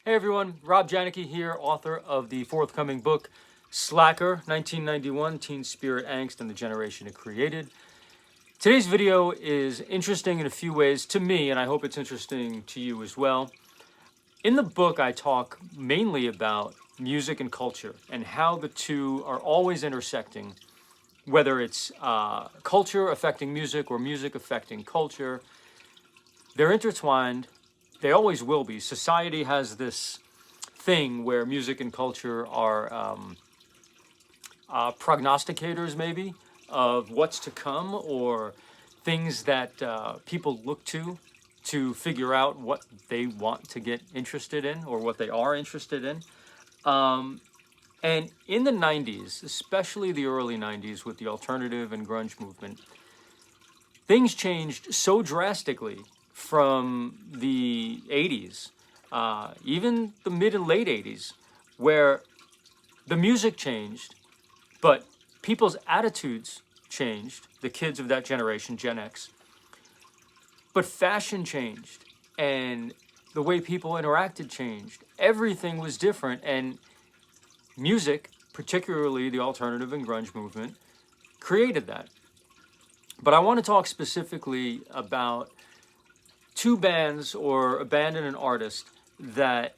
Hey everyone, Rob Janicki here, author of the forthcoming book, Slacker, 1991, Teen Spirit Angst and the Generation It Created. Today's video is interesting in a few ways to me, and I hope it's interesting to you as well. In the book, I talk mainly about music and culture and how the two are always intersecting, whether it's culture affecting music or music affecting culture. They're intertwined. They always will be. Society has this thing where music and culture are prognosticators, maybe, of what's to come, or things that people look to figure out what they want to get interested in or what they are interested in. And in the 90s, especially the early 90s with the alternative and grunge movement, things changed so drastically from the 80s, even the mid and late 80s, where the music changed, but people's attitudes changed, the kids of that generation, Gen X. But fashion changed, and the way people interacted changed. Everything was different, and music, particularly the alternative and grunge movement, created that. But I want to talk specifically about two bands, or a band and an artist, that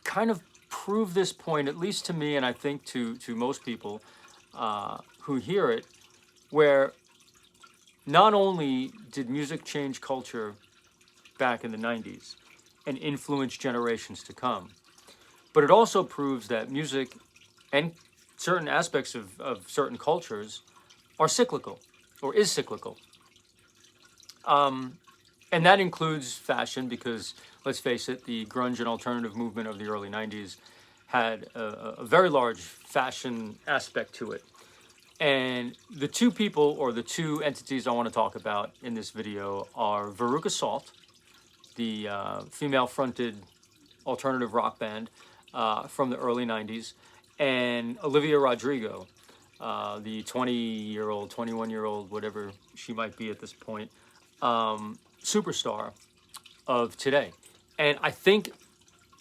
kind of prove this point, at least to me, and I think to most people who hear it, where not only did music change culture back in the 90s and influence generations to come, but it also proves that music and certain aspects of certain cultures are cyclical, or is cyclical. And that includes fashion, because let's face it, the grunge and alternative movement of the early 90s had a very large fashion aspect to it. And the two people, or the two entities I want to talk about in this video, are Veruca Salt, the female-fronted alternative rock band from the early 90s, and Olivia Rodrigo, the 20-year-old, 21-year-old, whatever she might be at this point, superstar of today. And I think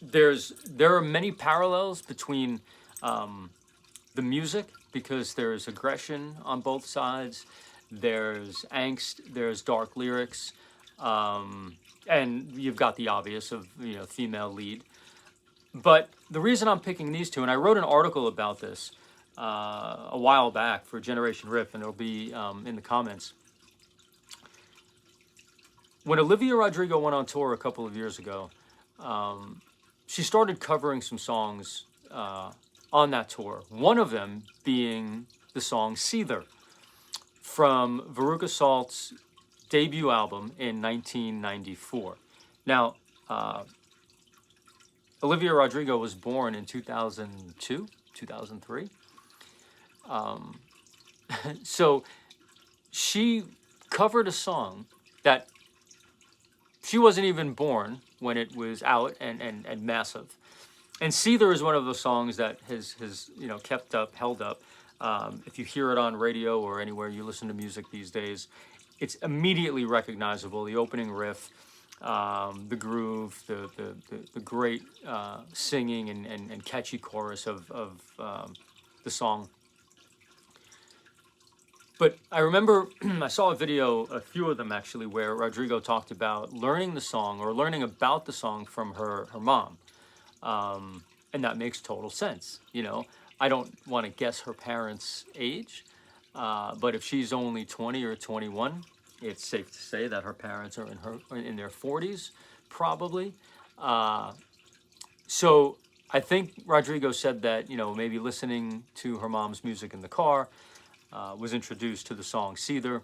there are many parallels between the music, because there's aggression on both sides, there's angst, there's dark lyrics, and you've got the obvious of, female lead. But the reason I'm picking these two, and I wrote an article about this a while back for Generation Riff, and it'll be in the comments. When Olivia Rodrigo went on tour a couple of years ago, she started covering some songs on that tour. One of them being the song Seether from Veruca Salt's debut album in 1994. Now, Olivia Rodrigo was born in 2002, 2003. So she covered a song that she wasn't even born when it was out and massive. And Seether is one of those songs that has kept up, held up. If you hear it on radio or anywhere you listen to music these days, it's immediately recognizable. The opening riff, the groove, the great singing and catchy chorus of the song. But I remember I saw a video, a few of them actually, where Rodrigo talked about learning the song, or learning about the song, from her mom. And that makes total sense. I don't want to guess her parents' age, but if she's only 20 or 21, it's safe to say that her parents are in their 40s, probably. So I think Rodrigo said that, maybe listening to her mom's music in the car, was introduced to the song Seether,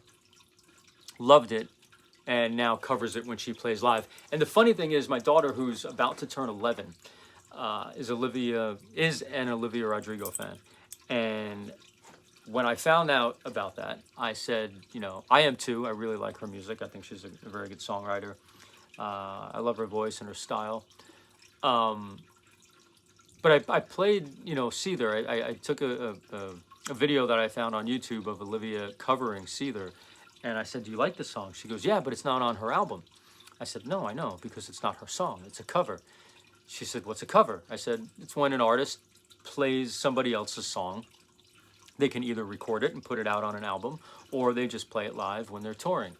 loved it, and now covers it when she plays live. And the funny thing is, my daughter, who's about to turn 11, is an Olivia Rodrigo fan. And when I found out about that, I said, I am too. I really like her music. I think she's a very good songwriter. I love her voice and her style. But I played, Seether. I took a video that I found on YouTube of Olivia covering Seether, and I said, "Do you like the song?" She goes, "Yeah, but it's not on her album." I said, "No, I know, because it's not her song. It's a cover." She said, what's a cover? I said, it's when an artist plays somebody else's song. They can either record it and put it out on an album, or they just play it live when they're touring.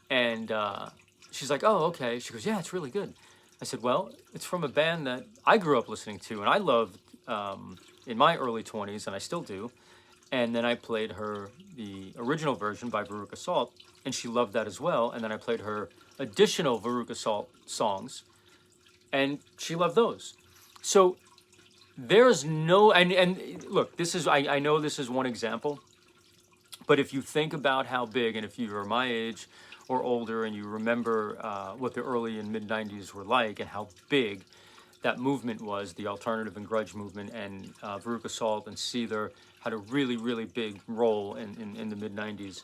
And she's like, oh, okay. She goes, yeah, it's really good. I said, well, it's from a band that I grew up listening to and I loved in my early 20s, and I still do. And then I played her the original version by Veruca Salt, and she loved that as well. And then I played her additional Veruca Salt songs, and she loved those. So there's no, and look, this is, I know this is one example, but if you think about how big, and if you are my age or older and you remember what the early and mid 90s were like and how big that movement was, the alternative and grunge movement, and Veruca Salt and Seether had a really, really big role in the mid 90s.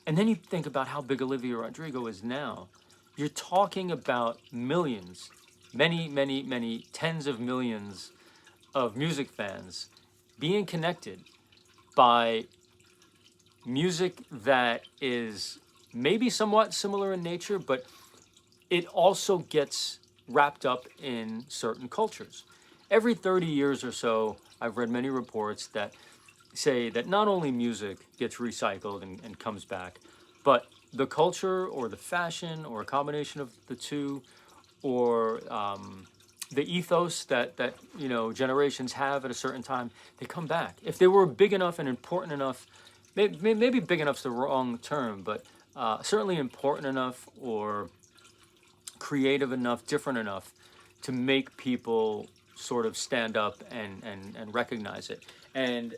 And then you think about how big Olivia Rodrigo is now. You're talking about millions, many, many, many tens of millions of music fans being connected by music that is maybe somewhat similar in nature, but it also gets wrapped up in certain cultures. Every 30 years or so, I've read many reports that say that not only music gets recycled and comes back, but the culture or the fashion or a combination of the two, or the ethos that you know generations have at a certain time, they come back. If they were big enough and important enough, maybe big enough's the wrong term, but certainly important enough or creative enough, different enough to make people sort of stand up and recognize it. And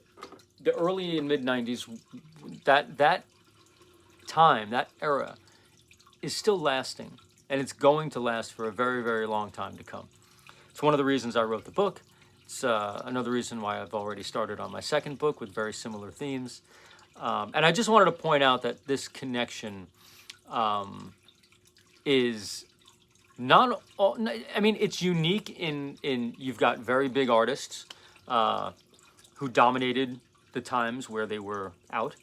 the early and mid 90s, that time, that era is still lasting, and it's going to last for a very, very long time to come. It's one of the reasons I wrote the book. It's another reason why I've already started on my second book with very similar themes. And I just wanted to point out that this connection is not all, I mean, it's unique in you've got very big artists who dominated the times where they were out,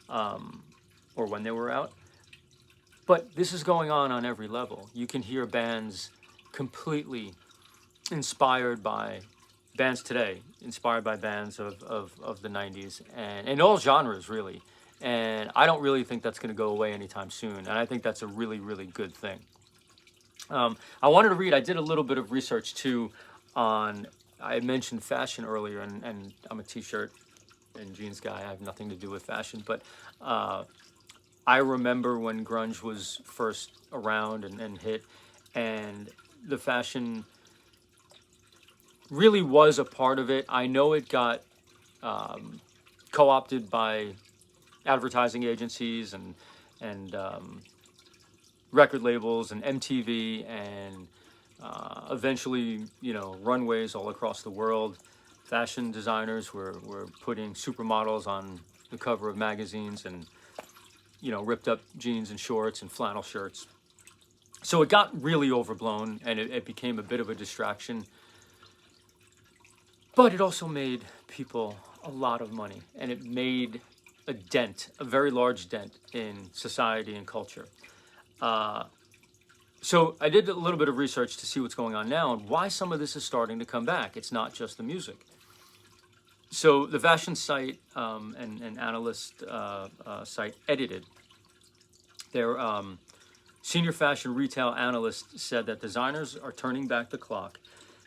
or when they were out. But this is going on every level. You can hear bands completely inspired by bands today, inspired by bands of the 90s, and in all genres, really. And I don't really think that's going to go away anytime soon. And I think that's a really, really good thing. I wanted to read, I did a little bit of research too on, I mentioned fashion earlier, and I'm a t-shirt and jeans guy. I have nothing to do with fashion, but I remember when grunge was first around and hit, and the fashion really was a part of it. I know it got co-opted by advertising agencies and record labels and MTV, and eventually, you know, runways all across the world. Fashion designers were putting supermodels on the cover of magazines, and, you know, ripped up jeans and shorts and flannel shirts. So it got really overblown, and it became a bit of a distraction. But it also made people a lot of money, and it made a dent, a very large dent in society and culture. So I did a little bit of research to see what's going on now and why some of this is starting to come back. It's not just the music. So the fashion site and analyst site Edited, their senior fashion retail analyst said that designers are turning back the clock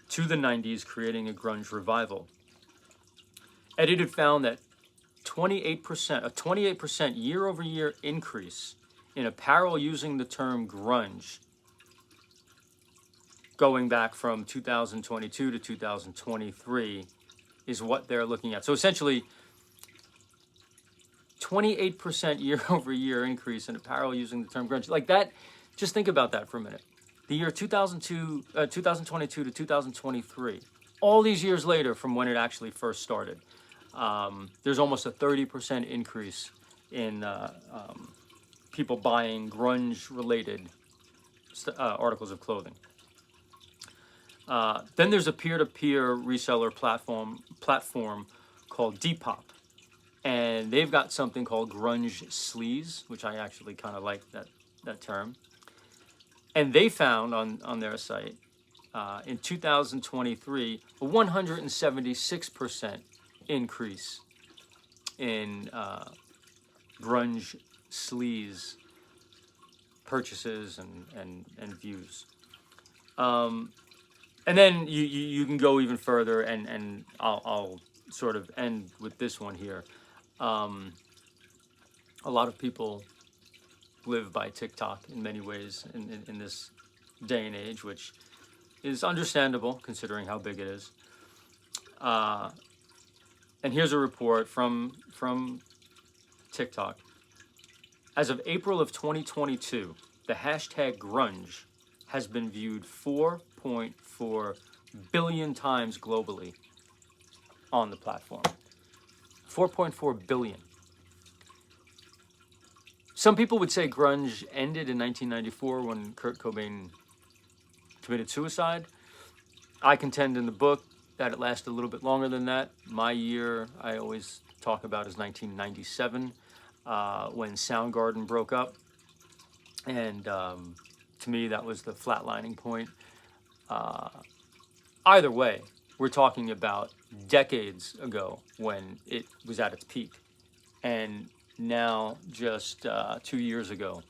to the 90s, creating a grunge revival. Edited found that a 28% year-over-year increase in apparel using the term grunge going back from 2022 to 2023 is what they're looking at. So essentially, 28% year-over-year increase in apparel using the term grunge. Like that, just think about that for a minute. The year 2022 to 2023, all these years later from when it actually first started, there's almost a 30% increase in people buying grunge-related articles of clothing. Then there's a peer-to-peer reseller platform called Depop, and they've got something called Grunge Sleaze, which I actually kind of like that term. And they found on their site in 2023, a 176% increase in grunge sleaze purchases and views. And then you can go even further, and I'll sort of end with this one here. A lot of people live by TikTok in many ways in this day and age, which is understandable considering how big it is. And here's a report from TikTok. As of April of 2022, the hashtag grunge has been viewed 4.4 billion times globally on the platform. 4.4 billion. Some people would say grunge ended in 1994 when Kurt Cobain committed suicide. I contend in the book that it lasted a little bit longer than that. My year, I always talk about, is 1997, when Soundgarden broke up. And to me, that was the flatlining point. Either way, we're talking about decades ago when it was at its peak. And now, just 2 years ago,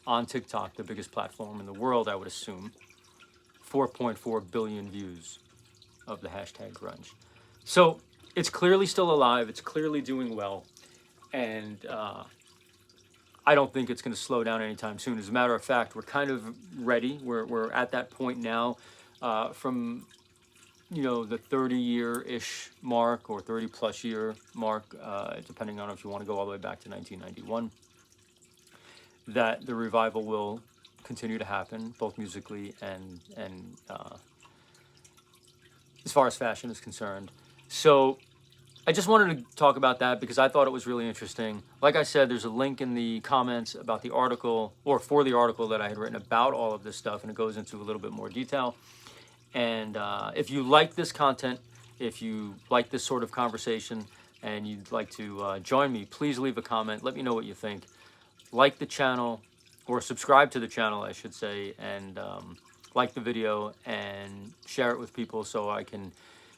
on TikTok, the biggest platform in the world, I would assume, 4.4 billion views of the hashtag grunge. So it's clearly still alive. It's clearly doing well. And I don't think it's going to slow down anytime soon. As a matter of fact, we're kind of ready. We're at that point now from, you know, the 30-year-ish mark or 30-plus year mark, depending on if you want to go all the way back to 1991, that the revival will continue to happen, both musically and as far as fashion is concerned. So I just wanted to talk about that because I thought it was really interesting. Like I said, there's a link in the comments about the article, or for the article that I had written about all of this stuff, and it goes into a little bit more detail. And if you like this content, if you like this sort of conversation, and you'd like to join me, please leave a comment. Let me know what you think. Like the channel, or subscribe to the channel, I should say, and like the video and share it with people so I can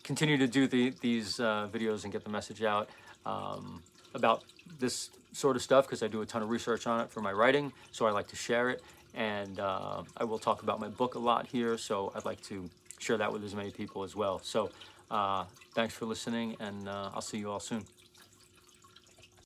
continue to do these videos and get the message out about this sort of stuff, because I do a ton of research on it for my writing, so I like to share it. And I will talk about my book a lot here, so I'd like to share that with as many people as well. So thanks for listening, and I'll see you all soon.